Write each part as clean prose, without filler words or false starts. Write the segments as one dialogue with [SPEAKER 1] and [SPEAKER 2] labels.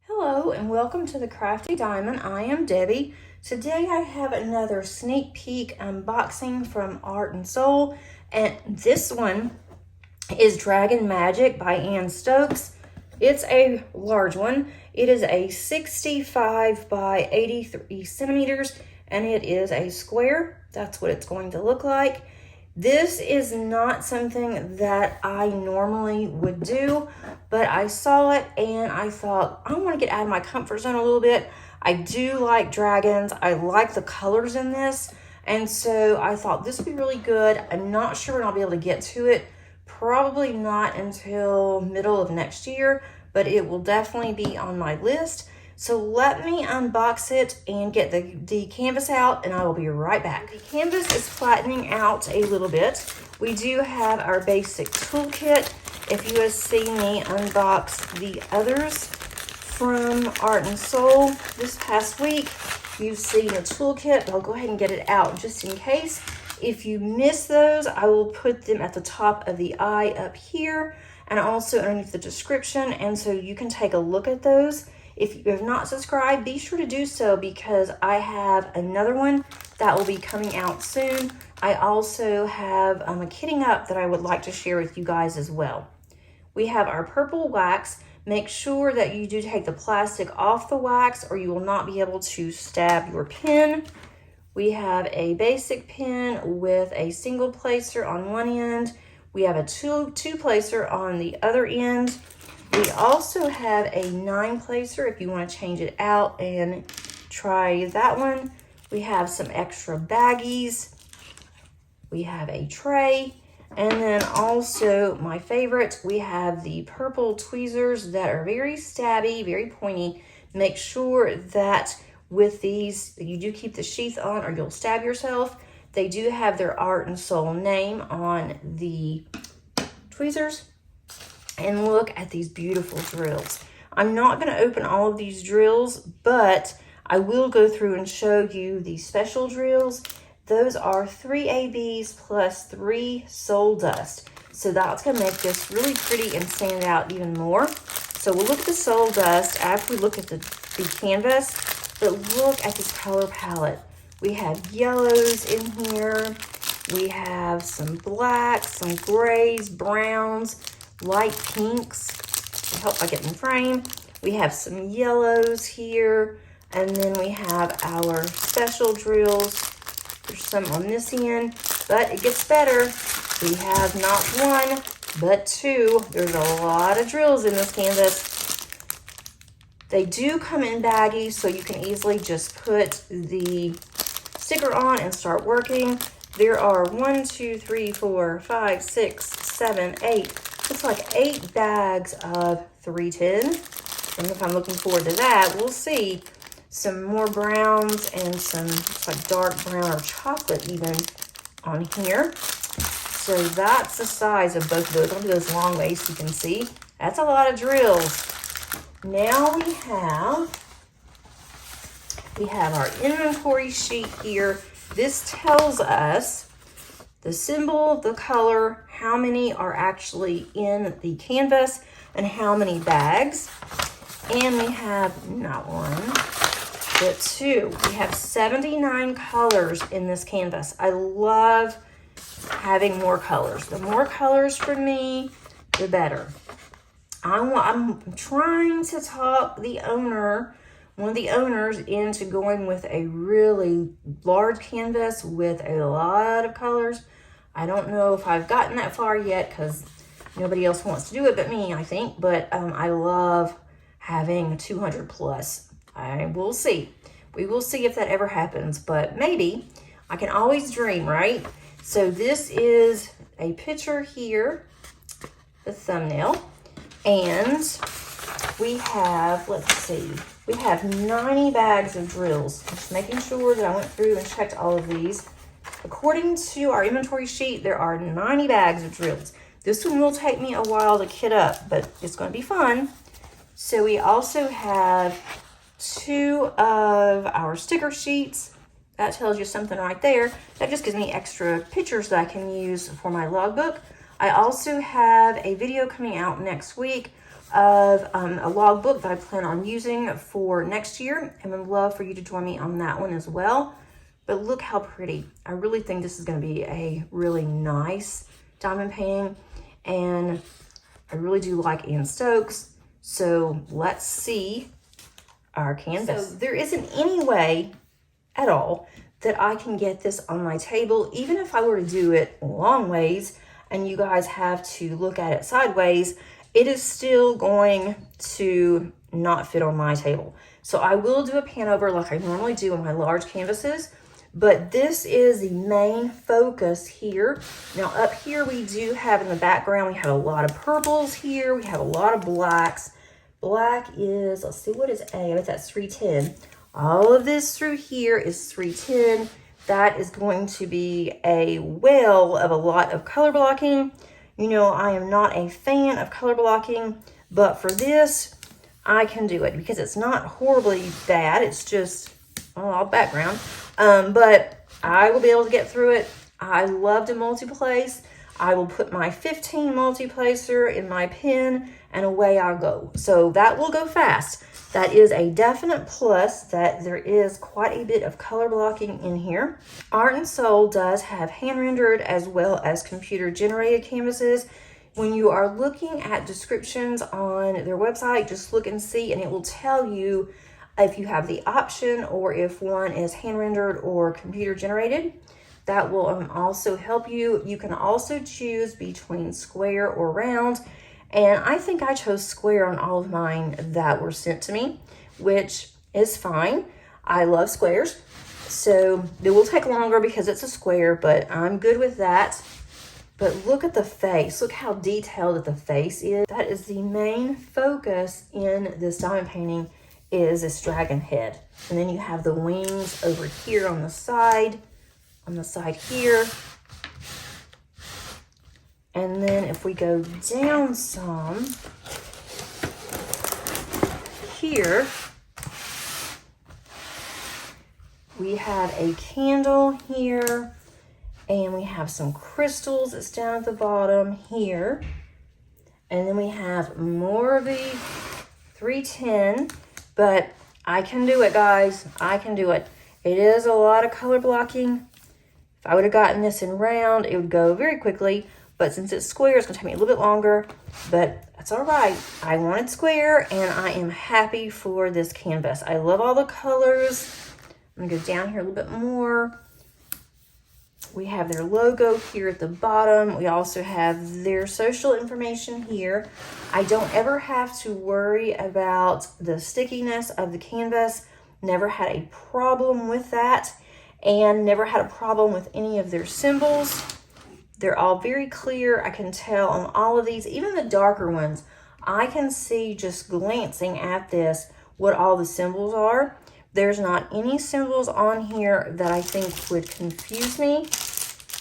[SPEAKER 1] Hello and welcome to the Crafty Diamond. I am Debbie. Today I have another sneak peek unboxing from Art and Soul, and this one is Dragon Magic by Ann Stokes. It's a large one. It is a 65 by 83 centimeters and it is a square. That's what it's going to look like. This is not something that I normally would do, but I saw it and I thought, I want to get out of my comfort zone a little bit. I do like dragons. I like the colors in this. And so I thought this would be really good. I'm not sure when I'll be able to get to it. Probably not until middle of next year, but it will definitely be on my list. So let me unbox it and get the canvas out, and I will be right back. The canvas is flattening out a little bit. We do have our basic toolkit. If you have seen me unbox the others from Art and Soul this past week, you've seen a toolkit, but I'll go ahead and get it out just in case. If you miss those, I will put them at the top of the eye up here and also underneath the description, and so you can take a look at those. If you have not subscribed, be sure to do so because I have another one that will be coming out soon. I also have a kitting up that I would like to share with you guys as well. We have our purple wax. Make sure that you do take the plastic off the wax or you will not be able to stab your pen. We have a basic pen with a single placer on one end. We have a two placer on the other end. We also have a 9 placer if you want to change it out and try that one. We have some extra baggies. We have a tray. And then also my favorite, we have the purple tweezers that are very stabby, very pointy. Make sure that with these, you do keep the sheath on or you'll stab yourself. They do have their Art and Soul name on the tweezers. And look at these beautiful drills. I'm not going to open all of these drills, but I will go through and show you the special drills. Those are 3 ABs plus 3 Soul Dust. So that's going to make this really pretty and stand out even more. So we'll look at the Soul Dust after we look at the canvas, but look at this color palette. We have yellows in here. We have some blacks, some grays, browns, light pinks. I hope I get in frame. We have some yellows here, and then we have our special drills. There's some on this end, but it gets better. We have not 1, but 2. There's a lot of drills in this canvas. They do come in baggies, so you can easily just put the sticker on and start working. There are 1, 2, 3, 4, 5, 6, 7, 8. It's like 8 bags of 310. And if I'm looking forward to that, we'll see some more browns and some like dark brown or chocolate even on here. So that's the size of both of those. I'll do those long ways so you can see. That's a lot of drills. Now we have our inventory sheet here. This tells us the symbol, the color, how many are actually in the canvas, and how many bags. And we have not 1, but 2. We have 79 colors in this canvas. I love having more colors. The more colors for me, the better. I'm trying to talk one of the owners into going with a really large canvas with a lot of colors. I don't know if I've gotten that far yet because nobody else wants to do it but me, I think. But I love having 200 plus. I will see. We will see if that ever happens, but maybe. I can always dream, right? So this is a picture here, the thumbnail. And we have, let's see, we have 90 bags of drills. Just making sure that I went through and checked all of these. According to our inventory sheet, there are 90 bags of drills. This one will take me a while to kit up, but it's going to be fun. So we also have 2 of our sticker sheets. That tells you something right there. That just gives me extra pictures that I can use for my logbook. I also have a video coming out next week of a logbook that I plan on using for next year, and would love for you to join me on that one as well. But look how pretty. I really think this is going to be a really nice diamond painting, and I really do like Ann Stokes. So let's see our canvas. So there isn't any way at all that I can get this on my table, even if I were to do it long ways and you guys have to look at it sideways, it is still going to not fit on my table. So I will do a pan over like I normally do on my large canvases, but this is the main focus here. Now up here we do have in the background, we have a lot of purples here, we have a lot of blacks. Black is, let's see, what is A? I bet that's 310. All of this through here is 310. That is going to be a well of a lot of color blocking. You know, I am not a fan of color blocking, but for this, I can do it because it's not horribly bad. It's just all background. But I will be able to get through it. I love to multi-place. I will put my 15 multi-placer in my pen and away I'll go. So that will go fast. That is a definite plus that there is quite a bit of color blocking in here. Art and Soul does have hand rendered as well as computer generated canvases. When you are looking at descriptions on their website, just look and see, and it will tell you if you have the option or if one is hand rendered or computer generated. That will also help you. You can also choose between square or round. And I think I chose square on all of mine that were sent to me, which is fine. I love squares. So it will take longer because it's a square, but I'm good with that. But look at the face. Look how detailed that the face is. That is the main focus in this diamond painting, is this dragon head. And then you have the wings over here on the side here. And then if we go down some, here, we have a candle here, and we have some crystals that's down at the bottom here. And then we have more of the 310, but I can do it, guys. I can do it. It is a lot of color blocking. If I would have gotten this in round, it would go very quickly. But since it's square, it's going to take me a little bit longer. But that's all right. I wanted square, and I am happy for this canvas. I love all the colors. I'm going to go down here a little bit more. We have their logo here at the bottom. We also have their social information here. I don't ever have to worry about the stickiness of the canvas. Never had a problem with that, and never had a problem with any of their symbols. They're all very clear. I can tell on all of these, even the darker ones, I can see just glancing at this what all the symbols are. There's not any symbols on here that I think would confuse me.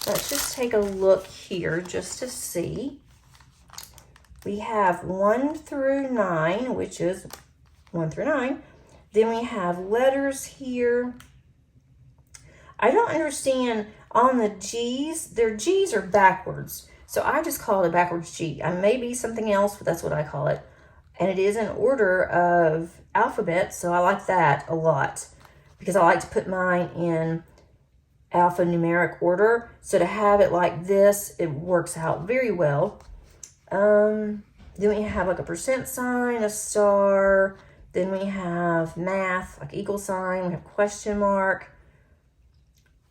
[SPEAKER 1] Let's just take a look here just to see. We have 1 through 9, which is 1 through 9. Then we have letters here. I don't understand on the G's, their G's are backwards. So I just call it a backwards G. I may be something else, but that's what I call it. And it is in order of alphabet, so I like that a lot because I like to put mine in alphanumeric order. So to have it like this, it works out very well. Then we have like a percent sign, a star. Then we have math, like equal sign. We have question mark.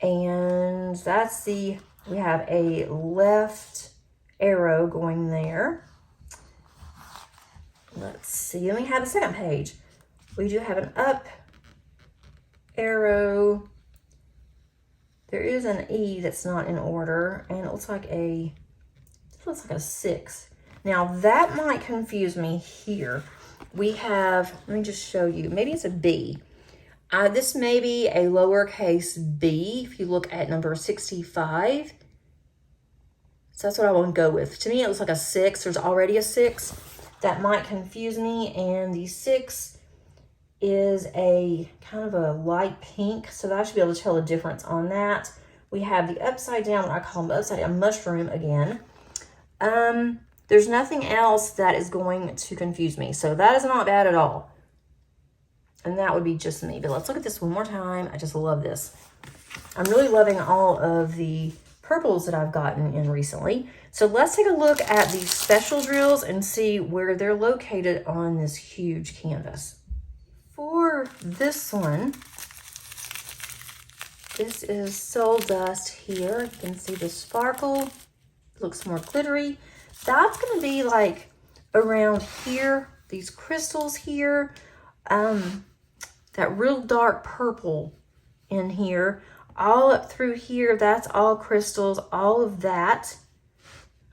[SPEAKER 1] And that's we have a left arrow going there. Let's see, then we have the second page. We do have an up arrow. There is an E that's not in order, and it looks like a 6. Now that might confuse me here. We have, let me just show you, maybe it's a B. This may be a lowercase b if you look at number 65. So that's what I want to go with. To me, it looks like a 6. There's already a 6. That might confuse me. And the 6 is a kind of a light pink. So that I should be able to tell the difference on that. We have the upside down, what I call them upside down mushroom again. There's nothing else that is going to confuse me. So that is not bad at all. And that would be just me. But let's look at this one more time. I just love this. I'm really loving all of the purples that I've gotten in recently. So let's take a look at these special drills and see where they're located on this huge canvas. For this one, this is Soul Dust here. You can see the sparkle. It looks more glittery. That's going to be like around here, these crystals here, that real dark purple in here, all up through here. That's all crystals, all of that,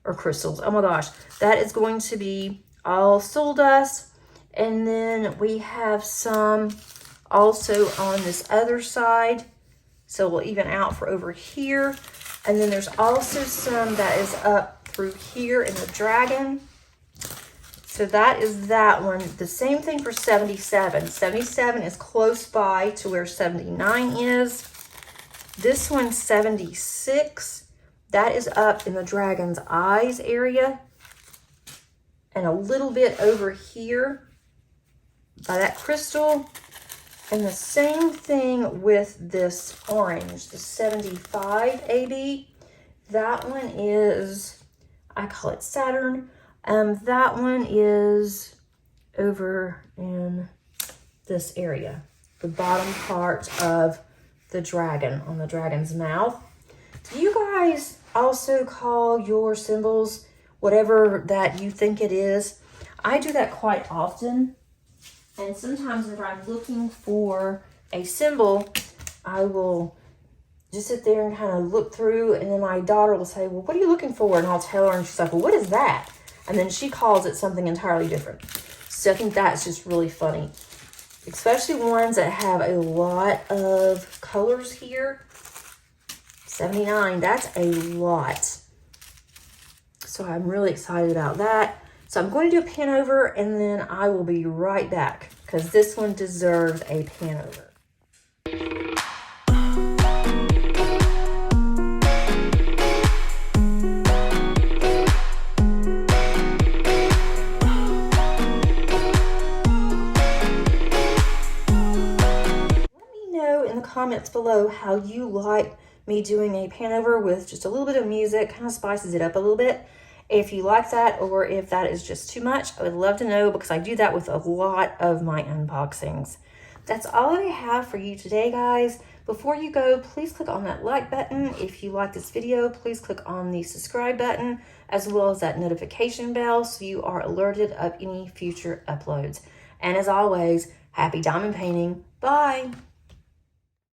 [SPEAKER 1] or crystals. Oh my gosh, that is going to be all Soul Dust. And then we have some also on this other side. So we'll even out for over here. And then there's also some that is up through here in the dragon. So that is that one. The same thing for 77. 77 is close by to where 79 is. This one's 76. That is up in the dragon's eyes area. And a little bit over here by that crystal. And the same thing with this orange, the 75 AB. That one is, I call it Saturn. That one is over in this area, the bottom part of the dragon, on the dragon's mouth. Do you guys also call your symbols whatever that you think it is? I do that quite often. And sometimes if I'm looking for a symbol, I will just sit there and kind of look through, and then my daughter will say, well, what are you looking for? And I'll tell her, and she's like, well, what is that? And then she calls it something entirely different. So I think that's just really funny, especially ones that have a lot of colors here. 79, that's a lot. So I'm really excited about that. So I'm going to do a pan over, and then I will be right back because this one deserves a pan over. Let me know in the comments below how you like me doing a pan over with just a little bit of music, kind of spices it up a little bit. If you like that, or if that is just too much, I would love to know, because I do that with a lot of my unboxings. That's all I have for you today, guys. Before you go, please click on that like button. If you like this video, please click on the subscribe button, as well as that notification bell, so you are alerted of any future uploads. And as always, happy diamond painting. Bye.